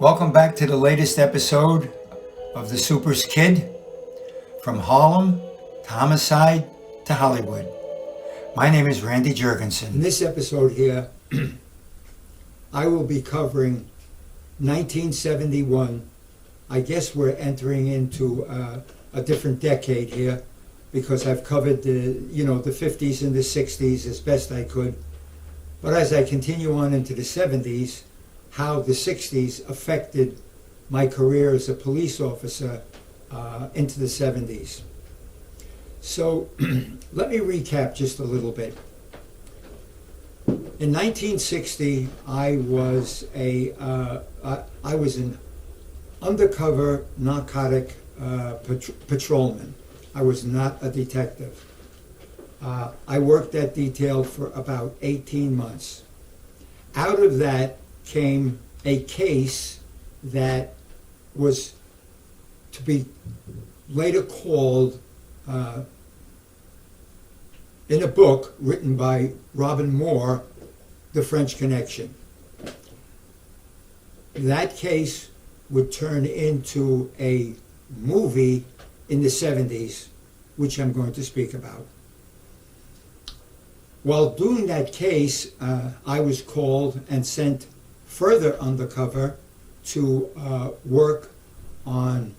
Welcome back to the latest episode of The Super's Kid, from Harlem to homicide to Hollywood. My name is Randy In Jurgensen. this episode here, I will be covering 1971. I guess we're entering into a different decade here because I've covered the 50s and the 60s as best I could. But as I continue on into the 70s, how the 60s affected my career as a police officer into the 70s. So let me recap just a little bit. In 1960, I was an undercover narcotic patrolman. I was not a detective. I worked that detail for about 18 months. Out of that came a case that was to be later called in a book written by Robin Moore, The French Connection. That case would turn into a movie in the 70s, which I'm going to speak about. While doing that case, I was called and sent further undercover to work on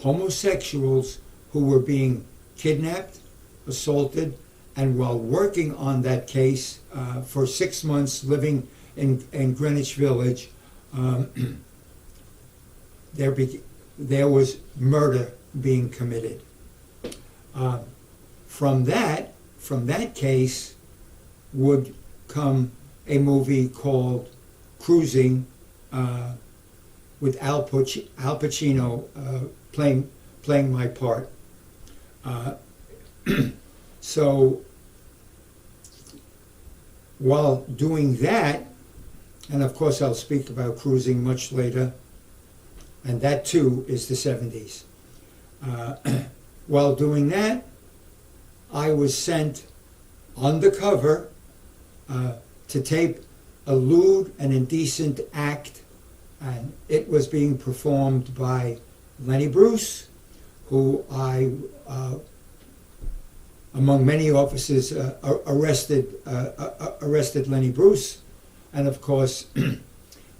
homosexuals who were being kidnapped, assaulted, and while working on that case for 6 months living in Greenwich Village, there was murder being committed. From that case would come a movie called Cruising with Al Pacino playing my part. So while doing that, and of course I'll speak about Cruising much later, and that too is the 70s. While doing that, I was sent undercover to tape a lewd and indecent act, and it was being performed by Lenny Bruce, who I, among many officers, arrested Lenny Bruce, and of course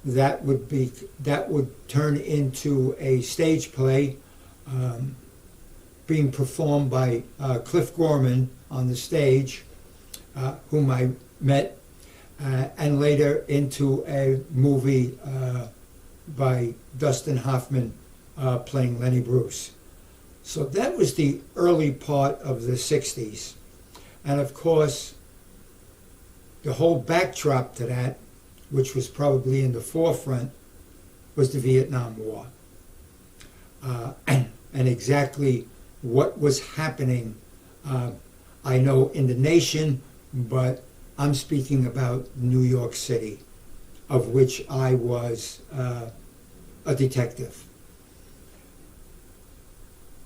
that would turn into a stage play being performed by Cliff Gorman on the stage, whom I met, and later into a movie by Dustin Hoffman playing Lenny Bruce. So that was the early part of the 60s. And of course, the whole backdrop to that, which was probably in the forefront, was the Vietnam War. And exactly what was happening, I know in the nation, but I'm speaking about New York City, of which I was a detective.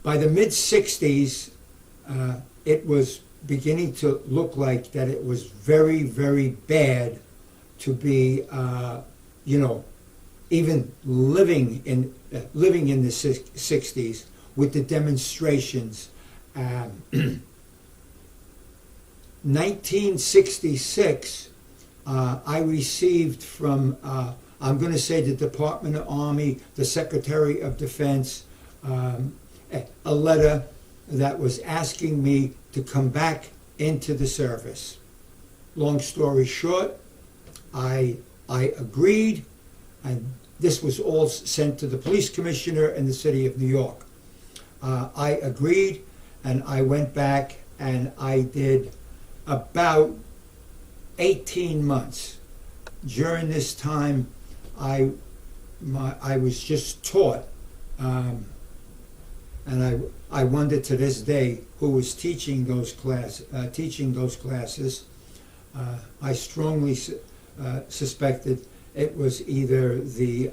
By the mid-60s, it was beginning to look like that it was very, very bad to be, even living in the 60s with the demonstrations. 1966, I received from, I'm going to say the Department of Army, the Secretary of Defense, a letter that was asking me to come back into the service. Long story short, I agreed, and this was all sent to the police commissioner in the city of New York. I agreed, and I went back and I did about 18 months. During this time, I was just taught, and I wonder to this day who was teaching those classes. I strongly suspected it was either the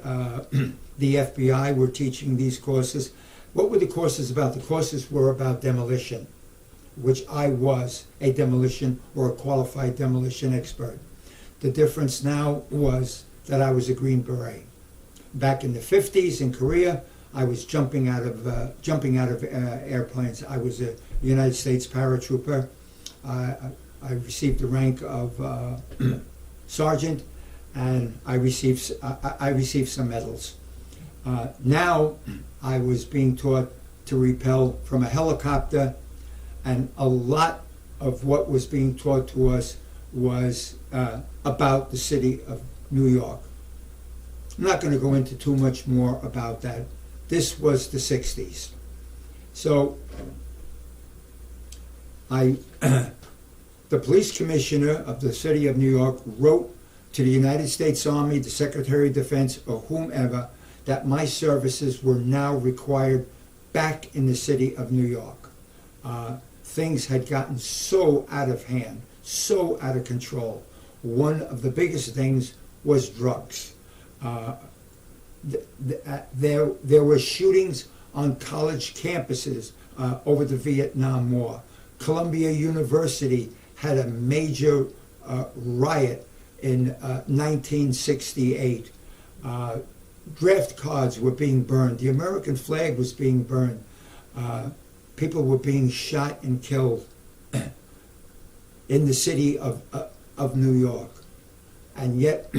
FBI were teaching these courses. What were the courses about? The courses were about demolition, which I was a demolition or a qualified demolition expert. The difference now was that I was a Green Beret. back in the 50s in Korea, I was jumping out of airplanes. I was a United States paratrooper. I received the rank of sergeant, and I received some medals. Now I was being taught to rappel from a helicopter, and a lot of what was being taught to us was about the city of New York. I'm not going to go into too much more about that. This was the 60s. So the police commissioner of the city of New York wrote to the United States Army, the Secretary of Defense, or whomever, that my services were now required back in the city of New York. Things had gotten so out of hand, so out of control. One of the biggest things was drugs. There were shootings on college campuses over the Vietnam War. Columbia University had a major riot in 1968. Draft cards were being burned. The American flag was being burned. People were being shot and killed in the city of New York. And yet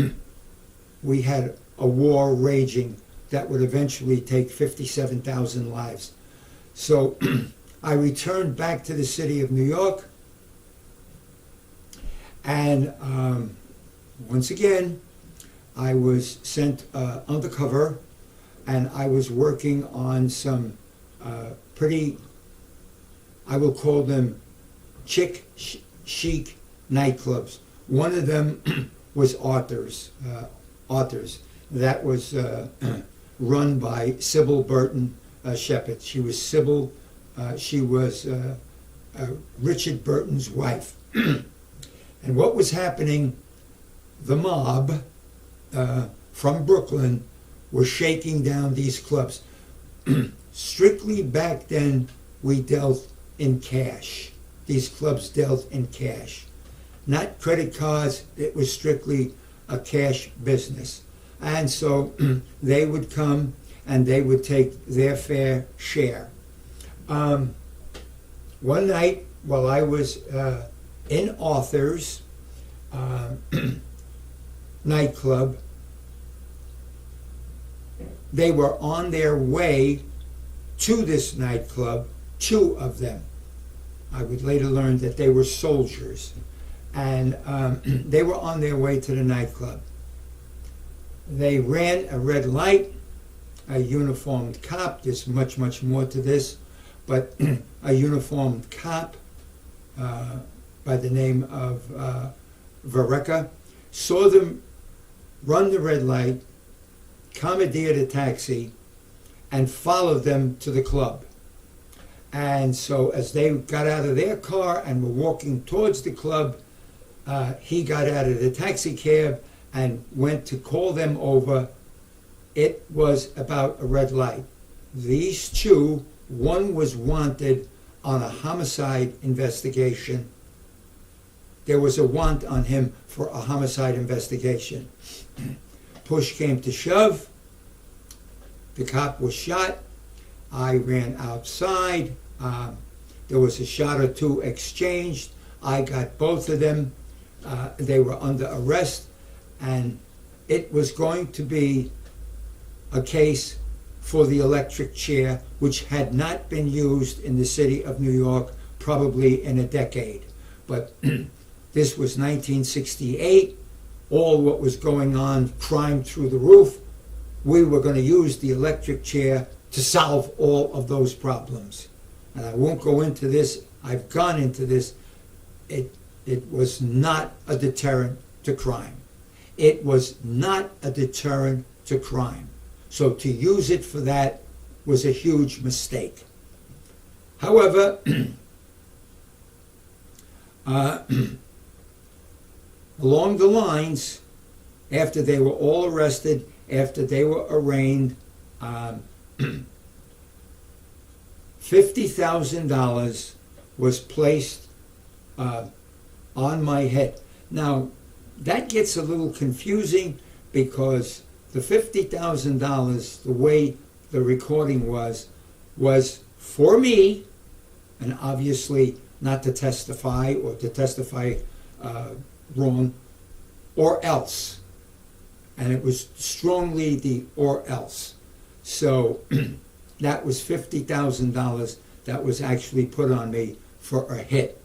we had a war raging that would eventually take 57,000 lives. So I returned back to the city of New York, and once again I was sent undercover, and I was working on some pretty, I will call them chic nightclubs. One of them was Arthur's. That was run by Sybil Burton Shepherd. She was Sybil. She was Richard Burton's wife. And what was happening, the mob from Brooklyn were shaking down these clubs. Strictly back then, we dealt in cash. These clubs dealt in cash. Not credit cards, it was strictly a cash business. And so they would come and they would take their fair share. One night while I was in Arthur's nightclub, they were on their way to this nightclub, two of them. I would later learn that they were soldiers, and they were on their way to the nightclub. They ran a red light, a uniformed cop, there's much more to this, but a uniformed cop by the name of Vareka saw them run the red light, commandeered a taxi, and followed them to the club. And so as they got out of their car and were walking towards the club, he got out of the taxi cab and went to call them over. It was about a red light. These two, one was wanted on a homicide investigation. There was a want on him for a homicide investigation. Push came to shove. The cop was shot. I ran outside. There was a shot or two exchanged. I got both of them. They were under arrest, and it was going to be a case for the electric chair, which had not been used in the city of New York probably in a decade. But this was 1968. All what was going on, crime through the roof. We were going to use the electric chair to solve all of those problems. And I won't go into this. I've gone into this. It was not a deterrent to crime. It was not a deterrent to crime. So to use it for that was a huge mistake. However, along the lines, after they were all arrested, after they were arraigned, $50,000 was placed on my head. Now, that gets a little confusing because the $50,000, the way the recording was for me, and obviously not to testify or to testify wrong, or else. And it was strongly the or else. So that was $50,000 that was actually put on me for a hit.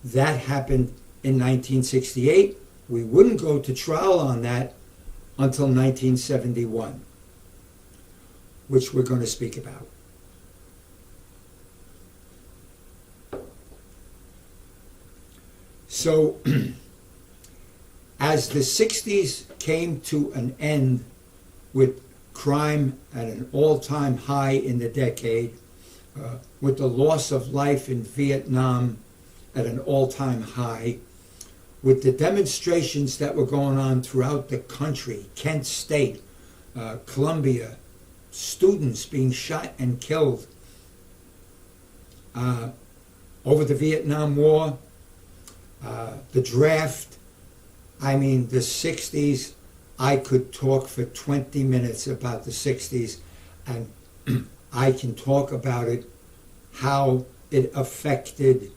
That happened in 1968. We wouldn't go to trial on that until 1971, which we're going to speak about. So, as the 60s came to an end with crime at an all-time high in the decade, with the loss of life in Vietnam at an all-time high, with the demonstrations that were going on throughout the country, Kent State, Columbia, students being shot and killed over the Vietnam War, the draft. I mean, the 60s, I could talk for 20 minutes about the 60s, and I can talk about it, how it affected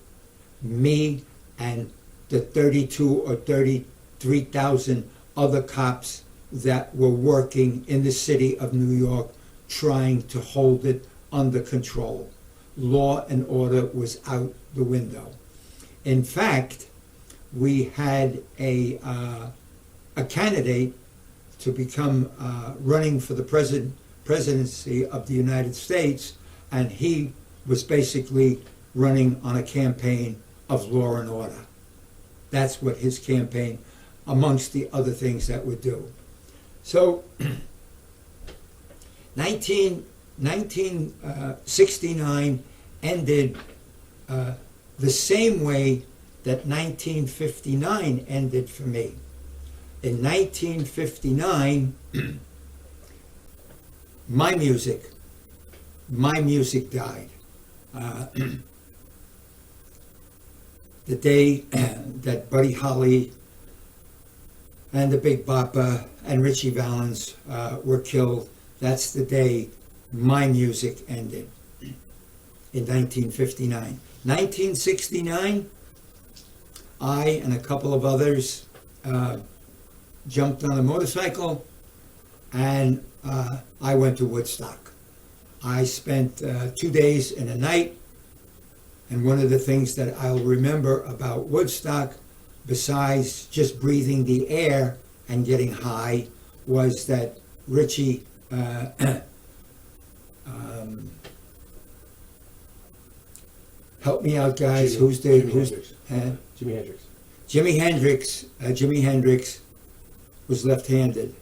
me and the 32 or 33,000 other cops that were working in the city of New York trying to hold it under control. Law and order was out the window. In fact, we had a candidate to become running for the presidency of the United States, and he was basically running on a campaign of law and order. That's what his campaign, amongst the other things that would do. So, 1969 ended the same way that 1959 ended for me. In 1959, my music died. The day that Buddy Holly and the Big Bopper and Richie Valens were killed, that's the day my music ended, in 1959. 1969, I and a couple of others jumped on a motorcycle, and I went to Woodstock. I spent 2 days and a night, and one of the things that I'll remember about Woodstock, besides just breathing the air and getting high, was that Richie help me out, guys. Jimi Hendrix. Jimi Hendrix was left-handed.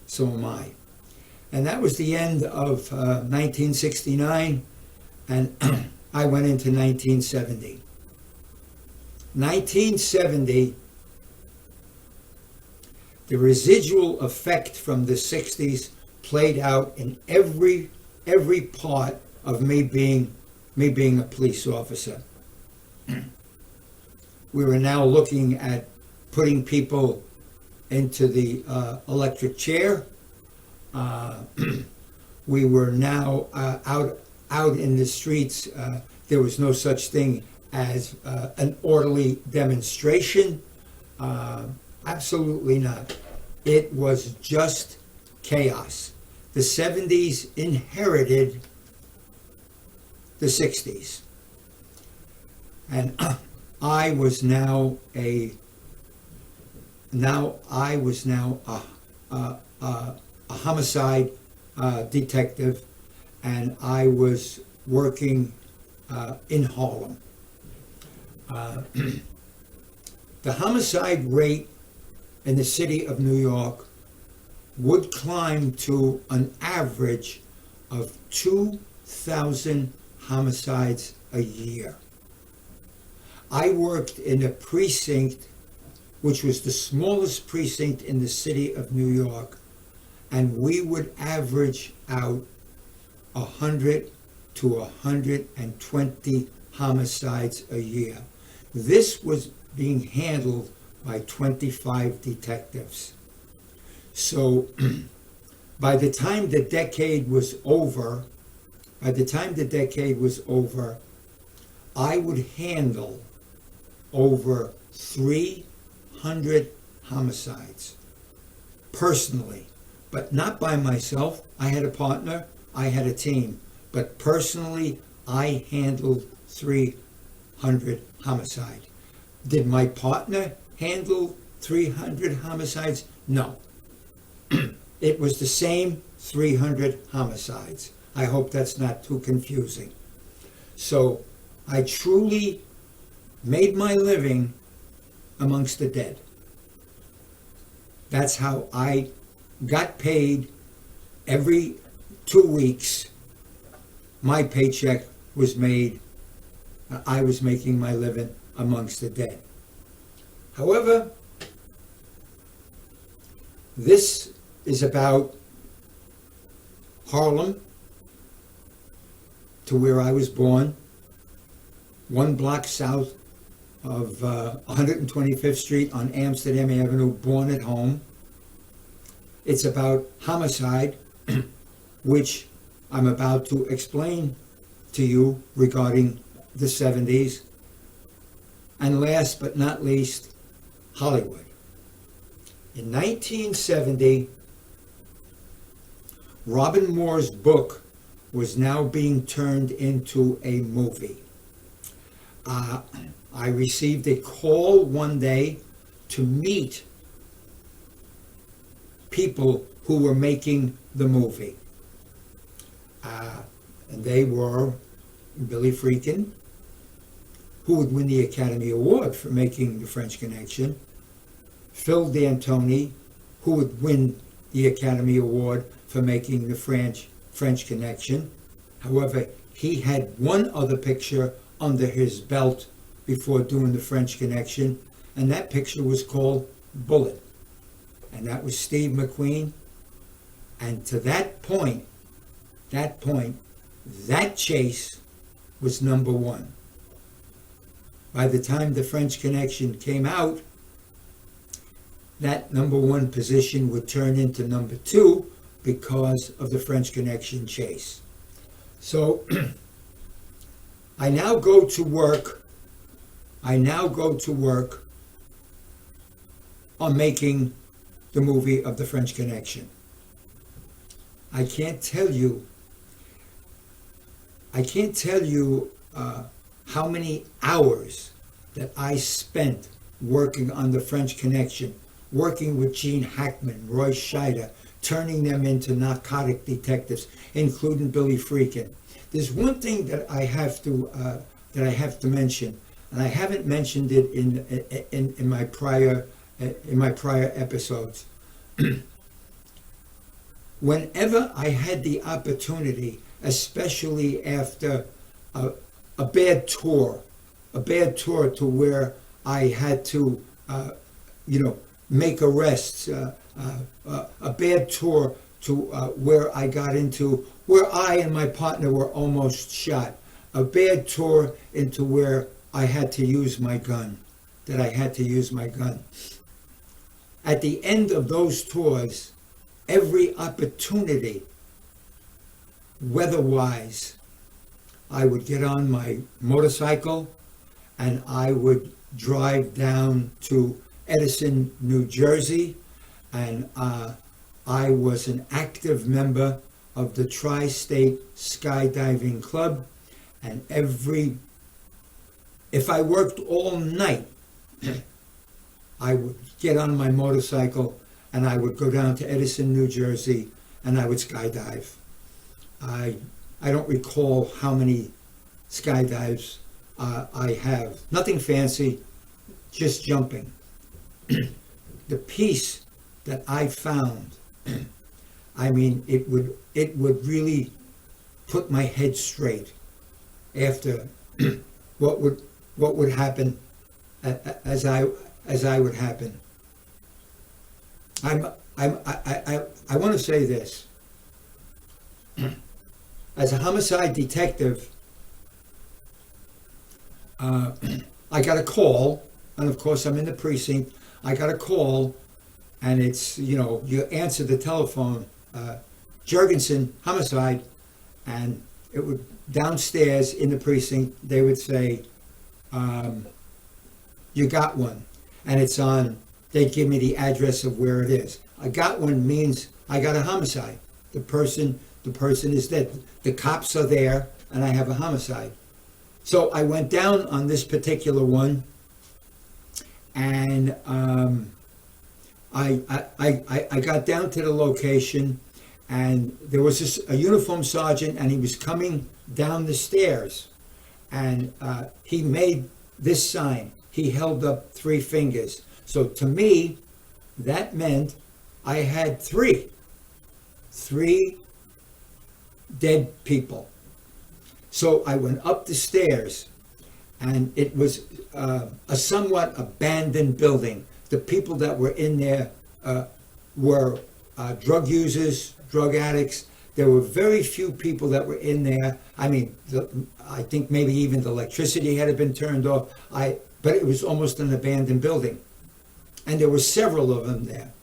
So am I. And that was the end of 1969, and I went into 1970. 1970, the residual effect from the 60s played out in every part of me being a police officer. We were now looking at putting people into the electric chair. We were now out in the streets. There was no such thing as an orderly demonstration. Absolutely not. It was just chaos. The 70s inherited the 60s. And I was now a homicide detective, and I was working in Harlem. The homicide rate in the city of New York would climb to an average of 2,000 homicides a year. I worked in a precinct which was the smallest precinct in the city of New York, and we would average out 100 to 120 homicides a year. This was being handled by 25 detectives. So by the time the decade was over, I would handle over 300 homicides personally, but not by myself. I had a partner, I had a team, but personally, I handled 300 homicides. Did my partner handle 300 homicides? No. It was the same 300 homicides. I hope that's not too confusing. So I truly made my living amongst the dead. That's how I got paid every 2 weeks. My paycheck was made. I was making my living amongst the dead. However, this is about Harlem, to where I was born, 1 block south of 125th Street on Amsterdam Avenue, born at home. It's about homicide, which I'm about to explain to you regarding the 70s. And last but not least, Hollywood. In 1970, Robin Moore's book was now being turned into a movie. I received a call one day to meet people who were making the movie. And they were Billy Friedkin, who would win the Academy Award for making The French Connection, Phil D'Antoni, who would win the Academy Award for making The French Connection. However, he had one other picture under his belt before doing The French Connection, and that picture was called Bullet. And that was Steve McQueen. And to that point, that chase was number 1. By the time The French Connection came out, that number 1 position would turn into number 2 because of The French Connection chase. So I now go to work on making the movie of The French Connection. I can't tell you how many hours that I spent working on The French Connection, working with Gene Hackman, Roy Scheider, turning them into narcotic detectives, including Billy Friedkin. There's one thing that I have to mention, and I haven't mentioned it in my prior episodes. Whenever I had the opportunity, especially after a bad tour to where I had to, make arrests, a bad tour to where I and my partner were almost shot, a bad tour into where I had to use my gun, At the end of those tours, every opportunity, weather-wise, I would get on my motorcycle and I would drive down to Edison, New Jersey, and I was an active member of the Tri-State Skydiving Club, and if I worked all night, I would get on my motorcycle and I would go down to Edison, New Jersey, and I would skydive. I don't recall how many skydives I have. Nothing fancy, just jumping. The peace that I found, I mean, it would really put my head straight after what would happen as I would happen. I want to say this. As a homicide detective, I got a call, and of course I'm in the precinct. I got a call and it's, you answer the telephone, Jurgensen, homicide, and it would, downstairs in the precinct, they would say, you got one. And it's on, they'd give me the address of where it is. I got one means I got a homicide. The person is dead. The cops are there, and I have a homicide. So I went down on this particular one, and I got down to the location, and there was a uniformed sergeant, and he was coming down the stairs, and he made this sign. He held up 3 fingers. So to me, that meant I had three dead people. So I went up the stairs, and it was a somewhat abandoned building. The people that were in there were drug users, drug addicts. There were very few people that were in there. I mean, I think maybe even the electricity had been turned off. But it was almost an abandoned building. And there were several of them there.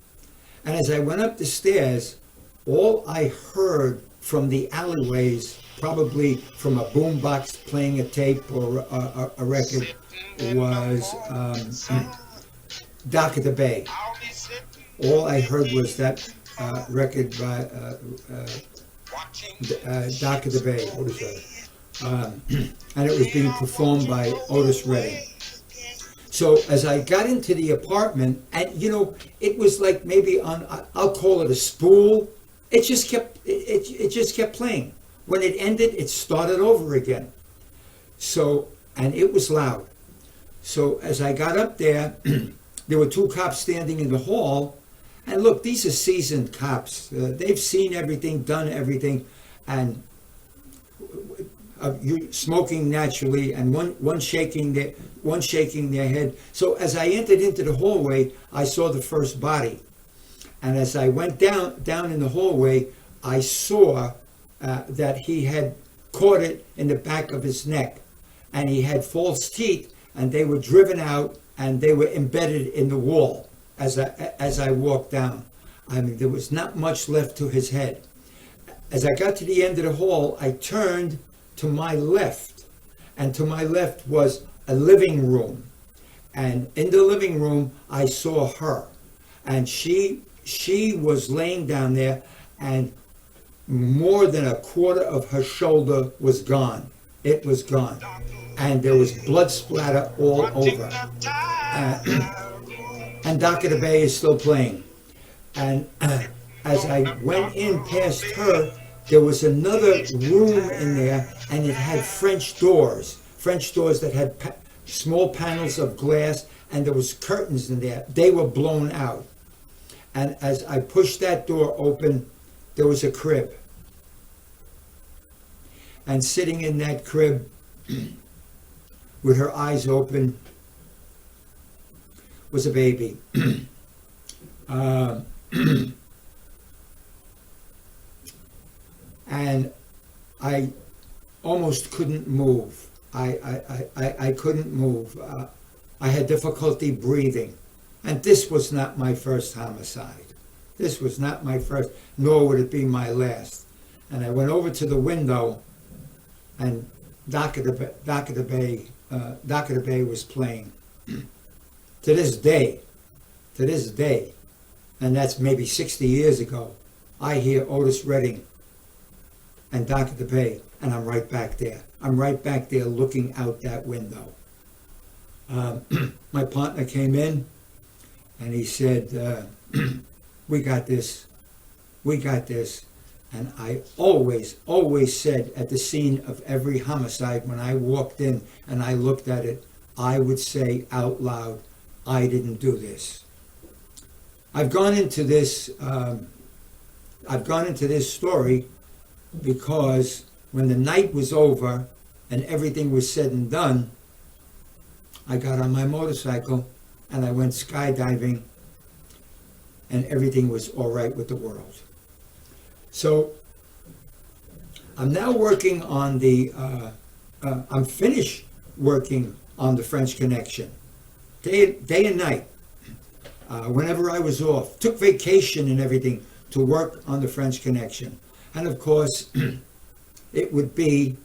And as I went up the stairs, all I heard from the alleyways, probably from a boombox playing a tape or a record, was Dock at the Bay. All I heard was that record by Dock at the Bay. Otis Redding. And it was being performed by Otis Redding. So as I got into the apartment, and it was like maybe on, I'll call it a spool. It just kept playing. When it ended, it started over again. So, and it was loud. So as I got up there, there were 2 cops standing in the hall. And look, these are seasoned cops. They've seen everything, done everything, and you smoking naturally, and one shaking their head. So as I entered into the hallway, I saw the first body, and as I went down in the hallway, I saw that he had caught it in the back of his neck, and he had false teeth, and they were driven out, and they were embedded in the wall as I walked down. I mean, there was not much left to his head. As I got to the end of the hall, I turned to my left, and to my left was a living room, and in the living room I saw her, and she was laying down there, and more than a quarter of her shoulder was gone. It was gone, and there was blood splatter all over. And Dock at the Bay is still playing, and as I went in past her, there was another room in there, and it had French doors that had small panels of glass, and there was curtains in there. They were blown out. And as I pushed that door open, there was a crib. And sitting in that crib, with her eyes open, was a baby. And I almost couldn't move. I couldn't move. I had difficulty breathing. And this was not my first homicide. This was not my first, nor would it be my last. And I went over to the window, and Dock at the Bay was playing. To this day, and that's maybe 60 years ago, I hear Otis Redding and Dock at the Bay, and I'm right back there. I'm right back there looking out that window. My partner came in, and he said, we got this. And I always said at the scene of every homicide, when I walked in and I looked at it, I would say out loud, I didn't do this. I've gone into this story because when the night was over and everything was said and done, I got on my motorcycle and I went skydiving, and everything was all right with the world. So I'm now working on I'm finished working on the French Connection, day and night. whenever I was off, took vacation and everything to work on the French Connection. And of course, it would be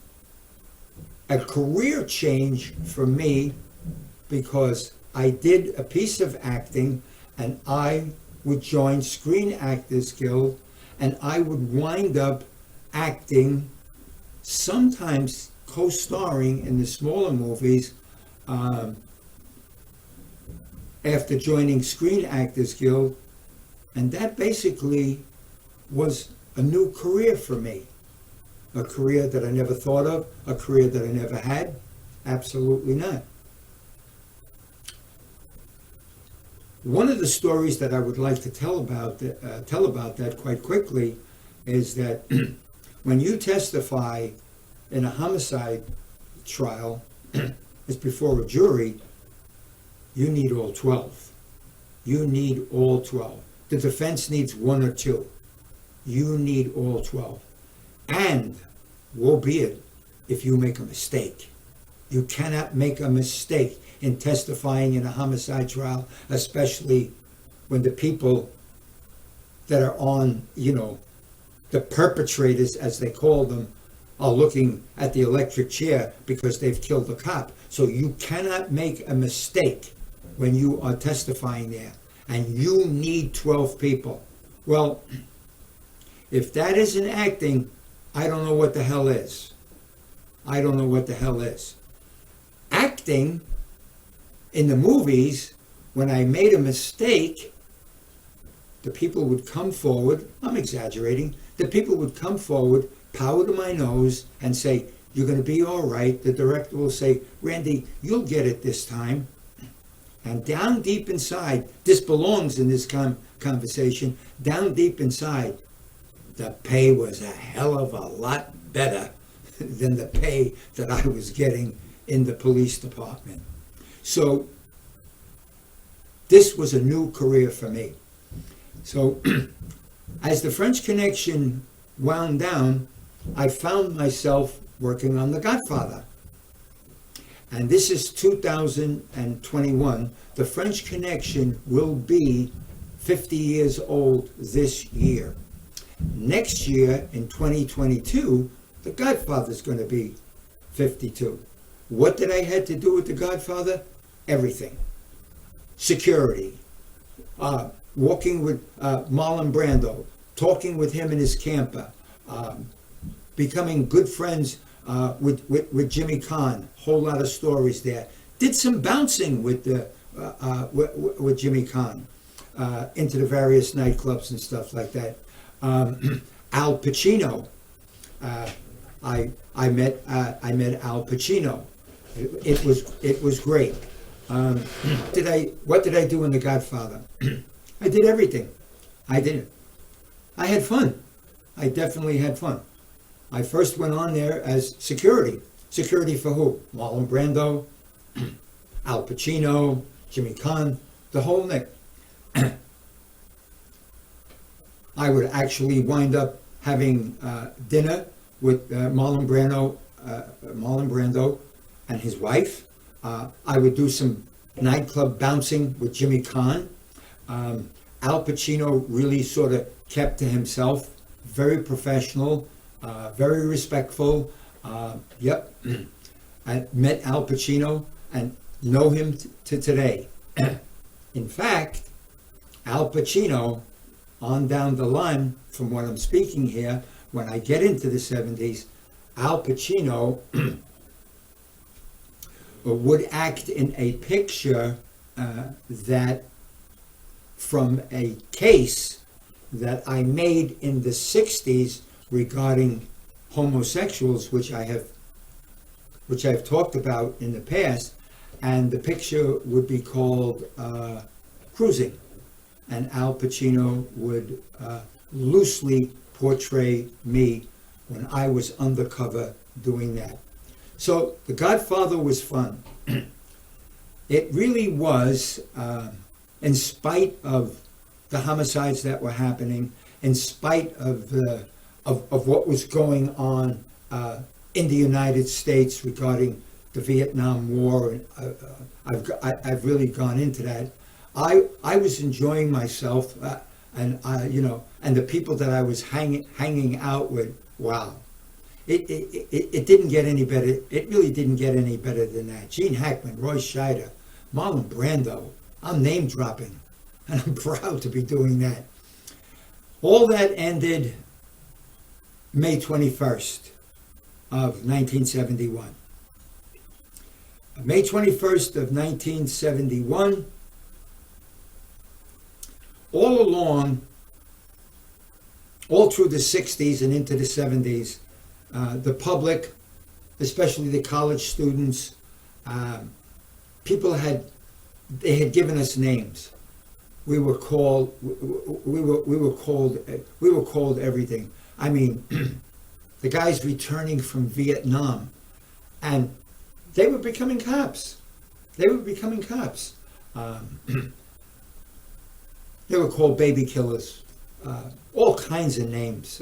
a career change for me because I did a piece of acting and I would join Screen Actors Guild and I would wind up acting, sometimes co-starring in the smaller movies after joining Screen Actors Guild. And that basically was a new career for me. A career that I never thought of, a career that I never had. Absolutely not. One of the stories that I would like to tell about that quite quickly is that when you testify in a homicide trial, it's before a jury, you need all 12. You need all 12. The defense needs 1 or 2. You need all 12. And woe be it if you make a mistake. You cannot make a mistake in testifying in a homicide trial, especially when the people that are on, the perpetrators, as they call them, are looking at the electric chair because they've killed a cop. So you cannot make a mistake when you are testifying there. And you need 12 people. Well, if that isn't acting, I don't know what the hell is. I don't know what the hell is. Acting in the movies, when I made a mistake, the people would come forward, I'm exaggerating, the people would come forward, power to my nose, and say, you're going to be all right. The director will say, Randy, you'll get it this time. And down deep inside, this belongs in this conversation, down deep inside, the pay was a hell of a lot better than the pay that I was getting in the police department. So this was a new career for me. So as the French Connection wound down, I found myself working on The Godfather. And this is 2021. The French Connection will be 50 years old this year. Next year, in 2022, The Godfather is going to be 52. What did I have to do with The Godfather? Everything. Security. Walking with Marlon Brando. Talking with him in his camper. Becoming good friends with Jimmy Kahn. Whole lot of stories there. Did some bouncing with Jimmy Kahn into the various nightclubs and stuff like that. Al Pacino. I met Al Pacino. It was great. What did I do in The Godfather? I did everything. I did it. I had fun. I definitely had fun. I first went on there as security. Security for who? Marlon Brando, Al Pacino, Jimmy Kahn, the whole thing. I would actually wind up having dinner with Marlon Brando and his wife. I would do some nightclub bouncing with Jimmy Kahn. Al Pacino really sort of kept to himself, very professional, very respectful. Yep. I met Al Pacino and know him to today. In fact, Al Pacino, on down the line from what I'm speaking here, when I get into the 70s, Al Pacino would act in a picture that from a case that I made in the 60s regarding homosexuals, which I've talked about in the past, and the picture would be called Cruising, and Al Pacino would loosely portray me when I was undercover doing that. So The Godfather was fun. It really was, in spite of the homicides that were happening, in spite of what was going on in the United States regarding the Vietnam War. I've really gone into that. I was enjoying myself, and the people that I was hanging out with. Wow, it didn't get any better. It really didn't get any better than that. Gene Hackman, Roy Scheider, Marlon Brando. I'm name dropping, and I'm proud to be doing that. All that ended May 21st of 1971. May 21st of 1971, all along, all through the 60s and into the 70s, the public, especially the college students, people had given us names. We were called everything. I mean, the guys returning from Vietnam, and they were becoming cops. They were called baby killers. All kinds of names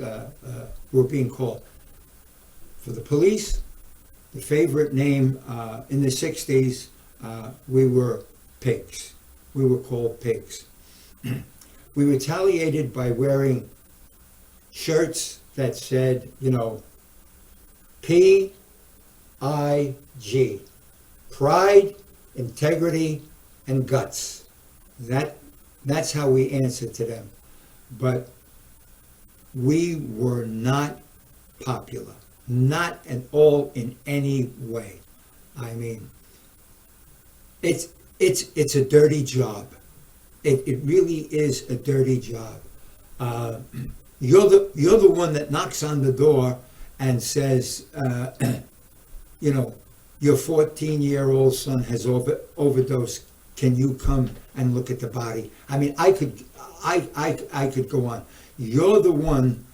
were being called. For the police, the favorite name in the 60s, we were pigs. We were called pigs. We retaliated by wearing shirts that said, P-I-G, pride, integrity, and guts. That's how we answered to them. But we were not popular, not at all in any way. I mean, it's a dirty job. It really is a dirty job. You're the one that knocks on the door and says, your 14-year-old son has overdosed. Can you come and look at the body? I mean, I could go on. You're the one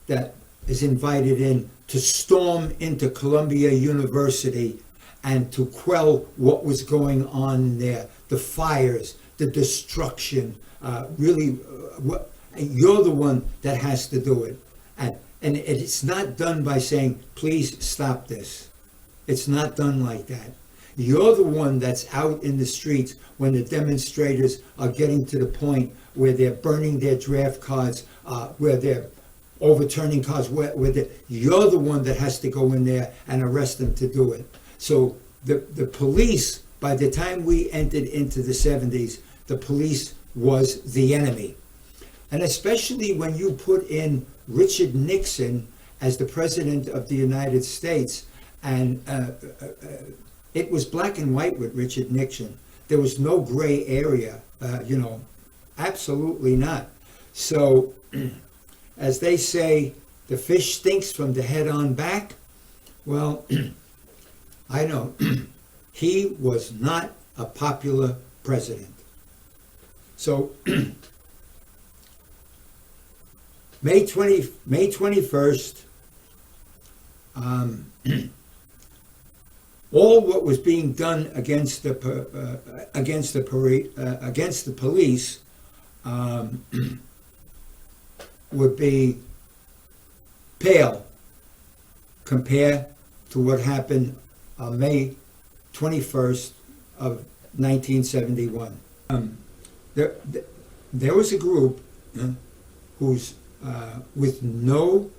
that is invited in to storm into Columbia University and to quell what was going on there, the fires, the destruction. You're the one that has to do it. And it's not done by saying, please stop this. It's not done like that. You're the one that's out in the streets when the demonstrators are getting to the point where they're burning their draft cards, where they're overturning cars, you're the one that has to go in there and arrest them to do it. So the police, by the time we entered into the 70s, the police was the enemy. And especially when you put in Richard Nixon as the President of the United States, and it was black and white with Richard Nixon. There was no gray area, absolutely not. So, as they say, the fish stinks from the head on back. Well, I know he was not a popular president. So, May 21st, all what was being done against the police would be pale compared to what happened on May 21st of 1971. There was a group who's with no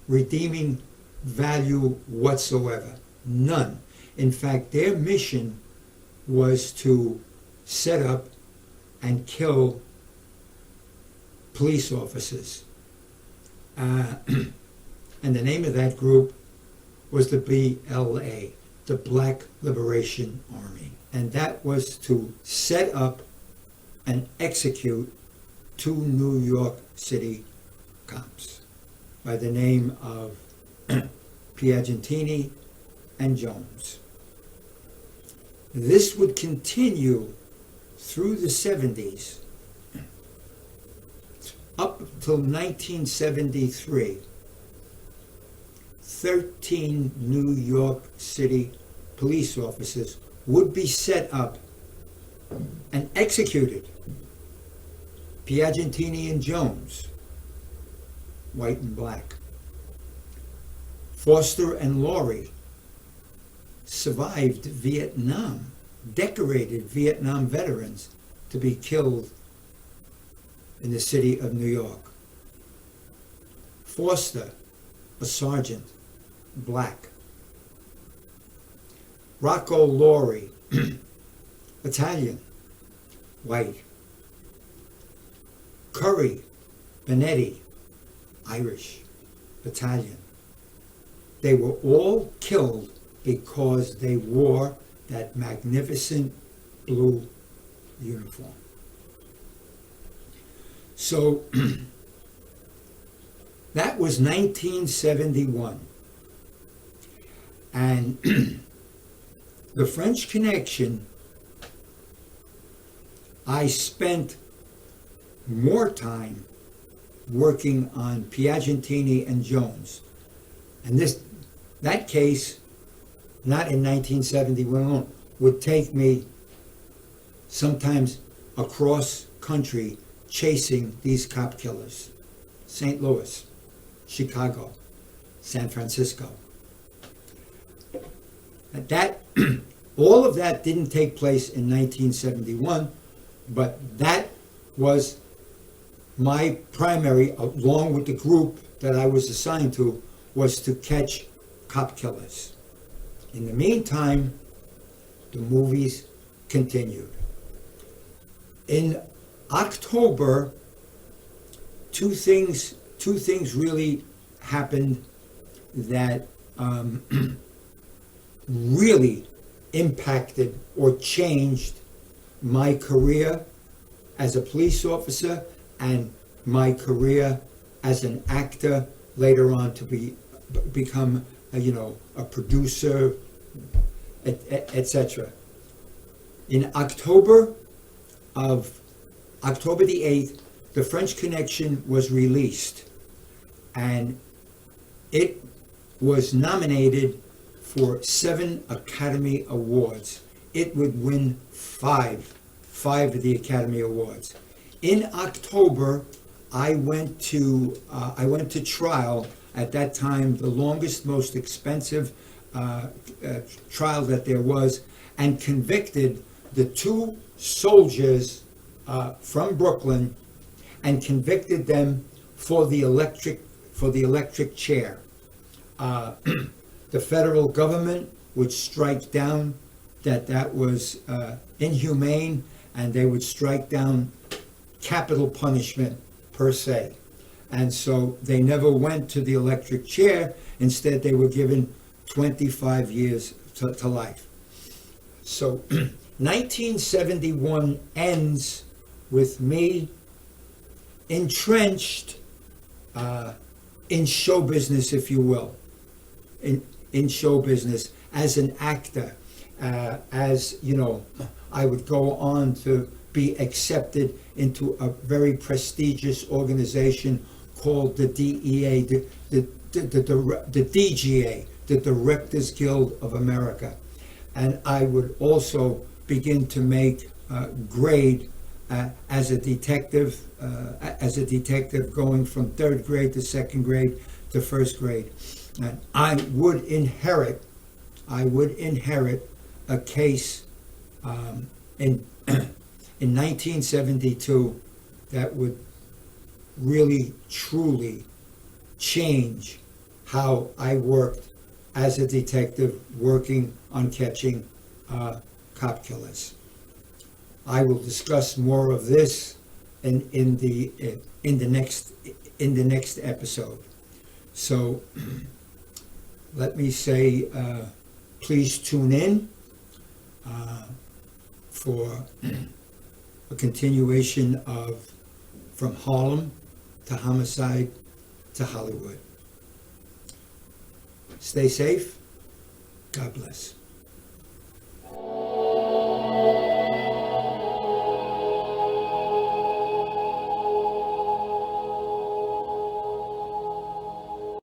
redeeming value whatsoever. None. In fact, their mission was to set up and kill police officers. And the name of that group was the BLA, the Black Liberation Army. And that was to set up and execute 2 New York City cops by the name of Piagentini and Jones. This would continue through the 70s up till 1973. 13 New York City police officers would be set up and executed. Piagentini and Jones, white and black. Foster and Laurie survived Vietnam. decorated Vietnam veterans to be killed in the city of New York. Foster, a sergeant, black. Rocco Laurie, Italian, white. Curry Benetti, Irish, Italian. They were all killed because they wore that magnificent blue uniform. So that was 1971. And the French Connection, I spent more time working on Piagentini and Jones. And that case, not in 1971 alone, would take me sometimes across country chasing these cop killers. St. Louis, Chicago, San Francisco. That all of that didn't take place in 1971, but that was my primary, along with the group that I was assigned to, was to catch cop killers. In the meantime, the movies continued. In October, two things really happened that really impacted or changed my career as a police officer and my career as an actor later on to become a producer, etc. In October the 8th, The French Connection was released, and it was nominated for 7 Academy Awards. It would win five of the Academy Awards. In October, I went to trial. At that time, the longest, most expensive trial that there was, and convicted the 2 soldiers from Brooklyn, and convicted them for the electric chair. The federal government would strike down that was inhumane, and they would strike down capital punishment per se. And so they never went to the electric chair. Instead, they were given 25 years to life. So 1971 ends with me entrenched in show business, if you will, in show business as an actor. As you know, I would go on to be accepted into a very prestigious organization called the DEA, the DGA, the Directors Guild of America. And I would also begin to make grade as a detective, going from 3rd grade to 2nd grade to 1st grade. And I would inherit a case in 1972 that would really, truly change how I worked as a detective working on catching cop killers. I will discuss more of this in the next episode. So let me say, please tune in for a continuation of From Harlem to Homicide to Hollywood. Stay safe. God bless.